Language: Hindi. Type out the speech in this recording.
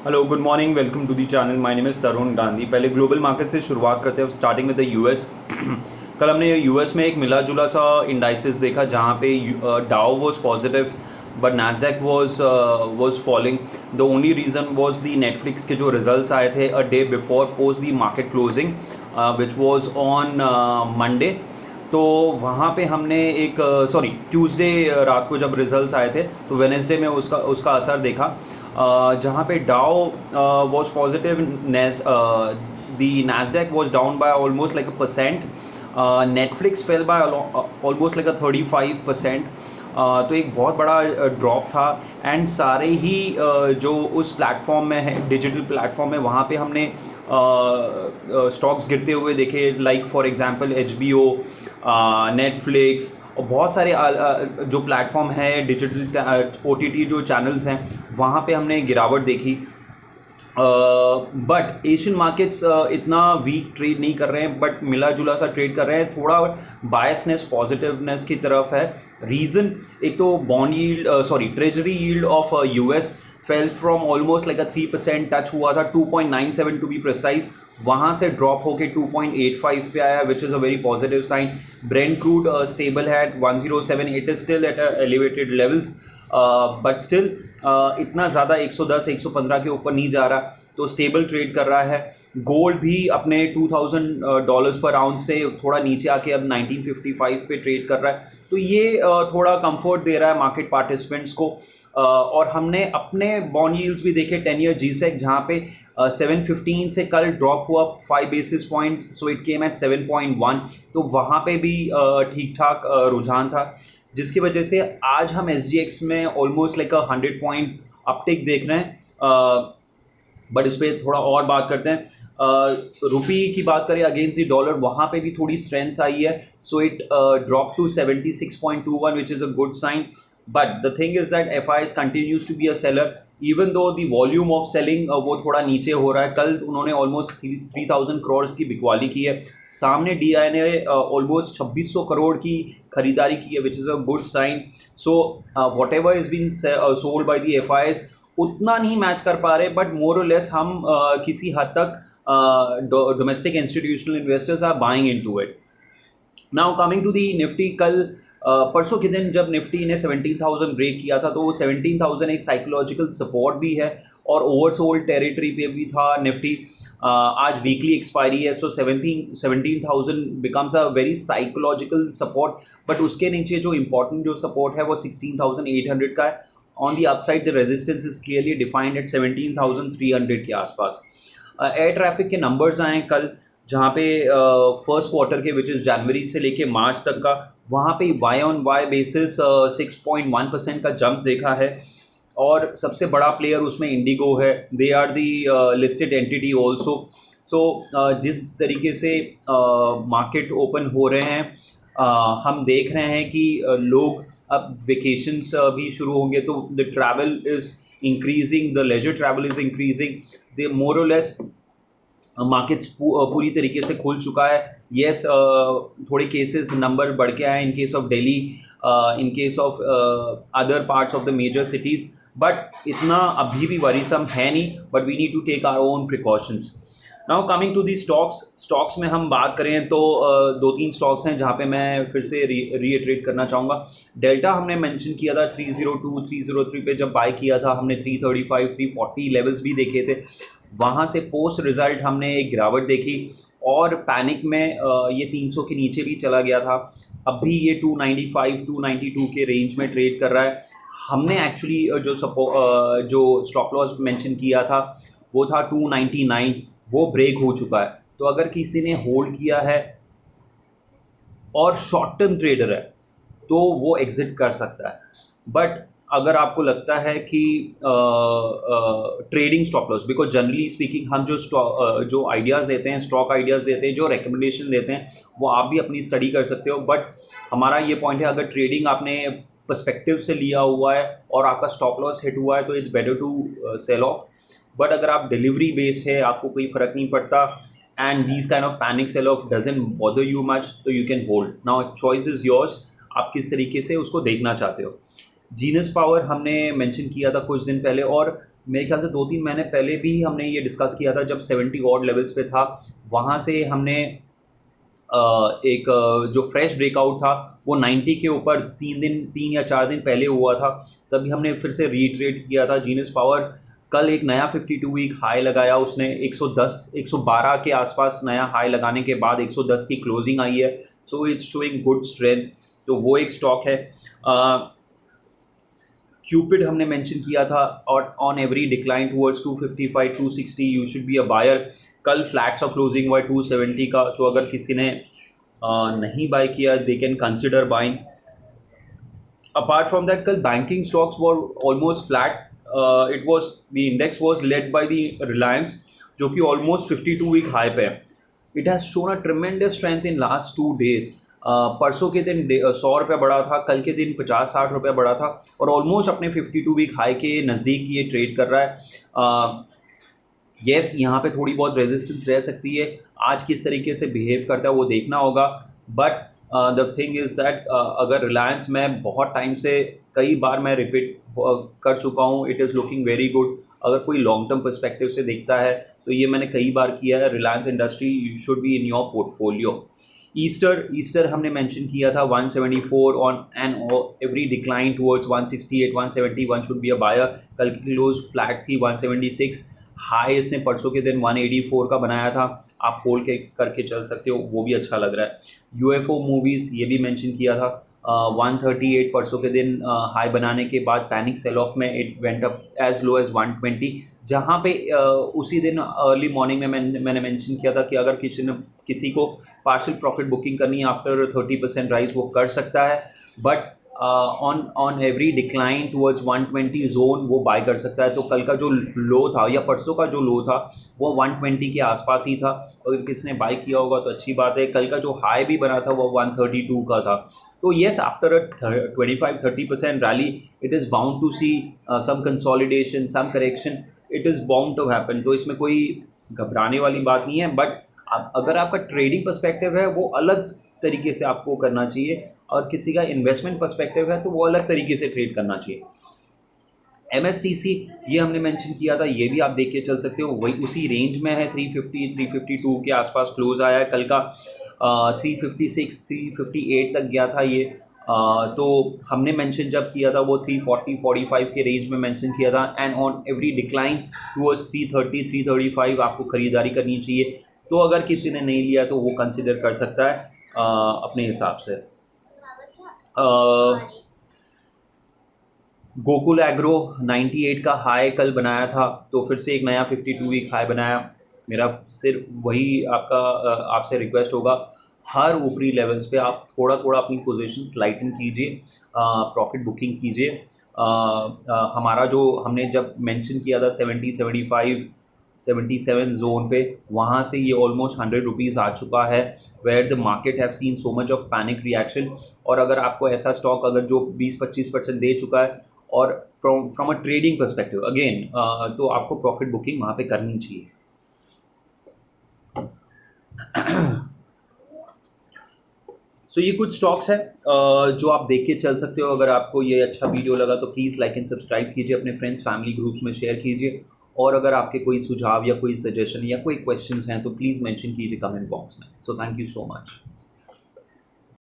Hello good morning, welcome to the channel. My name is Tarun Gandhi. पहले ग्लोबल मार्केट से शुरुआत करते हैं, स्टार्टिंग विद द यूएस। कल हमने यूएस में एक मिला जुला सा इंडाइसेस देखा जहाँ पे डाउ was positive but Nasdaq was falling. The only reason was the Netflix के जो रिजल्ट्स आए थे a day before post the market closing which was on Monday. तो वहाँ पे हमने एक ट्यूसडे रात को जब रिजल्ट्स आए थे तो वेनेसडे में उसका उसका असर देखा, जहाँ पे डाउ was positive, the Nasdaq was down by almost like a percent, Netflix fell by almost like a 35%। तो एक बहुत बड़ा ड्रॉप था। एंड सारे ही जो उस प्लेटफॉर्म में है, डिजिटल प्लेटफॉर्म में, वहाँ पे हमने स्टॉक्स गिरते हुए देखे, like for example HBO, Netflix और बहुत सारे जो प्लेटफॉर्म है डिजिटल OTT जो चैनल्स हैं, वहाँ पे हमने गिरावट देखी। बट एशियन मार्केट्स इतना वीक ट्रेड नहीं कर रहे हैं, बट मिला जुला सा ट्रेड कर रहे हैं। थोड़ा बायसनेस पॉजिटिवनेस की तरफ है। रीज़न एक तो bond yield, treasury yield of US fell from almost like a 3% touch हुआ था, 2.97 टू बी प्रिसाइज, वहाँ से ड्रॉप होके 2.85 पे आया, which is a very positive sign. Brent crude stable है at 107, it is still at elevated levels, but still इतना ज़्यादा 110 115 के ऊपर नहीं जा रहा, तो स्टेबल ट्रेड कर रहा है। गोल्ड भी अपने $2000 पर आउंस से थोड़ा नीचे आके अब 1955 पे ट्रेड कर रहा है। तो ये थोड़ा कंफर्ट दे रहा है मार्केट पार्टिसिपेंट्स को। और हमने अपने बॉन्ड यील्ड्स भी देखे, 10 ईयर जीसेक, जहाँ पे 715 से कल ड्रॉप हुआ 5 basis point, so it came at 7.1। तो वहाँ पे भी ठीक ठाक रुझान था, जिसकी वजह से आज हम SGX में ऑलमोस्ट लाइक 100 पॉइंट अपटिक देख रहे हैं। बट इस पर थोड़ा और बात करते हैं। रुपी की बात करें अगेंस्ट द डॉलर, वहाँ पे भी थोड़ी स्ट्रेंथ आई है, so it drop to 76.21, which is a good sign. But the thing is that FIs continues to be a seller, even though the volume of selling वो थोड़ा नीचे हो रहा है। कल उन्होंने ऑलमोस्ट 3000 करोड़ की बिकवाली की है। सामने DI ने ऑलमोस्ट 2600 करोड़ की खरीदारी की है, which is a good sign. So whatever is been sold by the FIs उतना नहीं मैच कर पा रहे, बट मोर और लेस हम किसी हद तक domestic institutional investors are buying into it. Now coming to the Nifty, कल परसों के दिन जब निफ्टी ने 17,000 ब्रेक किया था, तो वो 17,000 एक साइकोलॉजिकल सपोर्ट भी है और ओवरसोल्ड टेरिटरी पे भी था निफ्टी। आज वीकली एक्सपायरी है, सो 17,000 becomes a very psychological support. But उसके नीचे जो इंपॉर्टेंट जो सपोर्ट है वो 16,800 का है। On the upside the resistance is clearly defined at 17,300 के आसपास। एयर ट्रैफिक के नंबर्स आए कल, जहाँ पे फर्स्ट क्वार्टर के, विच इज़ जनवरी से लेके मार्च तक का, वहाँ पे वाई ऑन वाई बेसिस 6.1% का जंप देखा है। और सबसे बड़ा प्लेयर उसमें इंडिगो है, they are the listed entity also. So जिस तरीके से मार्केट ओपन हो रहे हैं, हम देख रहे हैं कि लोग अब वेकेशंस भी शुरू होंगे, तो the travel is increasing, the leisure travel is increasing, the more और लेस मार्केट्स पूरी तरीके से खुल चुका है। येस, थोड़े केसेस नंबर बढ़ के आए in case of Delhi, in case of other parts of the major cities, but इतना अभी भी वरीसम है नहीं, but we need to take our own precautions. Now coming to the stocks में हम बात करें तो दो तीन स्टॉक्स हैं जहाँ पे मैं फिर से रीइटरेट करना चाहूँगा। डेल्टा हमने मेंशन किया था 302 303 पे, जब बाय किया था हमने 335 340 लेवल्स भी देखे थे। वहाँ से पोस्ट रिजल्ट हमने एक गिरावट देखी और पैनिक में ये 300 के नीचे भी चला गया था। अब भी ये 295 292 के रेंज में ट्रेड कर रहा है। हमने एक्चुअली जो स्टॉप लॉस मेंशन किया था वो था 299, वो ब्रेक हो चुका है। तो अगर किसी ने होल्ड किया है और शॉर्ट टर्म ट्रेडर है तो वो एग्जिट कर सकता है। बट अगर आपको लगता है कि trading stop loss, because generally speaking हम जो आइडियाज़ देते हैं, स्टॉक आइडियाज़ देते हैं, जो रिकमेंडेशन देते हैं, वो आप भी अपनी स्टडी कर सकते हो। बट हमारा ये पॉइंट है, अगर ट्रेडिंग आपने पर्सपेक्टिव से लिया हुआ है और आपका स्टॉप लॉस हिट हुआ है तो it's better to sell off. But अगर आप डिलीवरी बेस्ड है, आपको कोई फ़र्क नहीं पड़ता, and these kind of panic sell off doesn't bother you much, तो you can hold. Now choice is yours, आप किस तरीके से उसको देखना चाहते हो। जीनस पावर हमने मेंशन किया था कुछ दिन पहले, और मेरे ख्याल से 2-3 महीने पहले भी हमने ये डिस्कस किया था, जब 70 ऑड लेवल्स पे था, वहाँ से हमने एक जो फ्रेश ब्रेकआउट था वो 90 के ऊपर 3 या 4 दिन पहले हुआ था। तभी हमने फिर से रीट्रेड किया था। जीनस पावर कल एक नया 52 वीक हाई लगाया उसने, 112 के आसपास नया हाई लगाने के बाद 110 की क्लोजिंग आई है। So it's showing good strength, तो वो एक स्टॉक है। क्यूपिड हमने मेंशन किया था, और on every decline towards 255 260 you should be a buyer. कल फ्लैट सा क्लोजिंग हुआ 270 का, तो अगर किसी ने नहीं बाय किया they can consider buying. Apart from that कल banking stocks were almost flat. It was the index was led by the Reliance, जो कि ऑलमोस्ट 52 वीक हाई पे है। It has shown a tremendous strength in last 2 days. परसों के दिन 100 रुपये बढ़ा था, कल के दिन 50-60 रुपये बढ़ा था, और ऑलमोस्ट अपने 52 वीक हाई के नज़दीक ये ट्रेड कर रहा है। येस, यहाँ पे थोड़ी बहुत रेजिस्टेंस रह सकती है, आज किस तरीके से बिहेव करता है वो देखना होगा। But the thing is that अगर रिलायंस में बहुत टाइम से कई बार मैं रिपीट कर चुका हूँ, it is looking very good. अगर कोई लॉन्ग टर्म पर्सपेक्टिव से देखता है तो ये मैंने कई बार किया है, Reliance industry should be in your portfolio. ईस्टर हमने मेंशन किया था 174 on and every decline towards 168 170 one should be a buyer. कल की क्लोज फ्लैट थी 176, हाई इसने परसों के दिन 184 का बनाया था, आप होल्ड के करके चल सकते हो, वो भी अच्छा लग रहा है। यूएफओ मूवीज़ ये भी मेंशन किया था, 138 परसों के दिन हाई बनाने के बाद पैनिक सेल ऑफ में it went up as low as 120, जहाँ पे उसी दिन अर्ली मॉर्निंग में मैंने मेंशन किया था कि अगर किसी को पार्शियल प्रॉफिट बुकिंग करनी है आफ्टर 30% राइज वो कर सकता है, but on every decline towards 120 zone वो बाय कर सकता है। तो कल का जो लो था या परसों का जो लो था वो 120 के आसपास ही था, अगर किसने बाय किया होगा तो अच्छी बात है। कल का जो हाई भी बना था वो 132 का था। तो yes, after a 25-30% rally it is bound to see some consolidation, some correction, it is bound to happen. तो इसमें कोई घबराने वाली बात नहीं है, बट अगर आपका ट्रेडिंग पर्सपेक्टिव है वो अलग तरीके से आपको करना चाहिए, और किसी का इन्वेस्टमेंट पर्सपेक्टिव है तो वो अलग तरीके से ट्रेड करना चाहिए। MSTC ये हमने मेंशन किया था, ये भी आप देख के चल सकते हो, वही उसी रेंज में है, 350-352 के आसपास क्लोज आया है कल का। 356-358 तक गया था ये। तो हमने मेंशन जब किया था वो 340-45 के रेंज में मेंशन किया था, and on every decline towards 330-335 आपको ख़रीदारी करनी चाहिए। तो अगर किसी ने नहीं लिया तो वो कंसिडर कर सकता है अपने हिसाब से। गोकुल एग्रो 98 का हाई कल बनाया था, तो फिर से एक नया 52 वीक हाई बनाया। मेरा सिर्फ वही आपसे रिक्वेस्ट होगा, हर ऊपरी लेवल्स पे आप थोड़ा थोड़ा अपनी पोजीशंस लाइटन कीजिए, प्रॉफिट बुकिंग कीजिए। हमारा जो हमने जब मेंशन किया था 70 75 77 जोन पे, वहाँ से ये ऑलमोस्ट 100 रुपीज़ आ चुका है, where the market have seen so much of panic reaction. और अगर आपको ऐसा स्टॉक अगर जो 20-25% दे चुका है, और from a trading perspective again, तो आपको प्रॉफिट बुकिंग वहाँ पे करनी चाहिए। सो ये कुछ स्टॉक्स है जो आप देख के चल सकते हो। अगर आपको ये अच्छा वीडियो लगा तो प्लीज़ लाइक एंड सब्सक्राइब कीजिए, अपने फ्रेंड्स फैमिली ग्रुप्स में शेयर कीजिए, और अगर आपके कोई सुझाव या कोई सजेशन या कोई क्वेश्चंस हैं तो प्लीज़ मेंशन कीजिए कमेंट बॉक्स में। So thank you so much.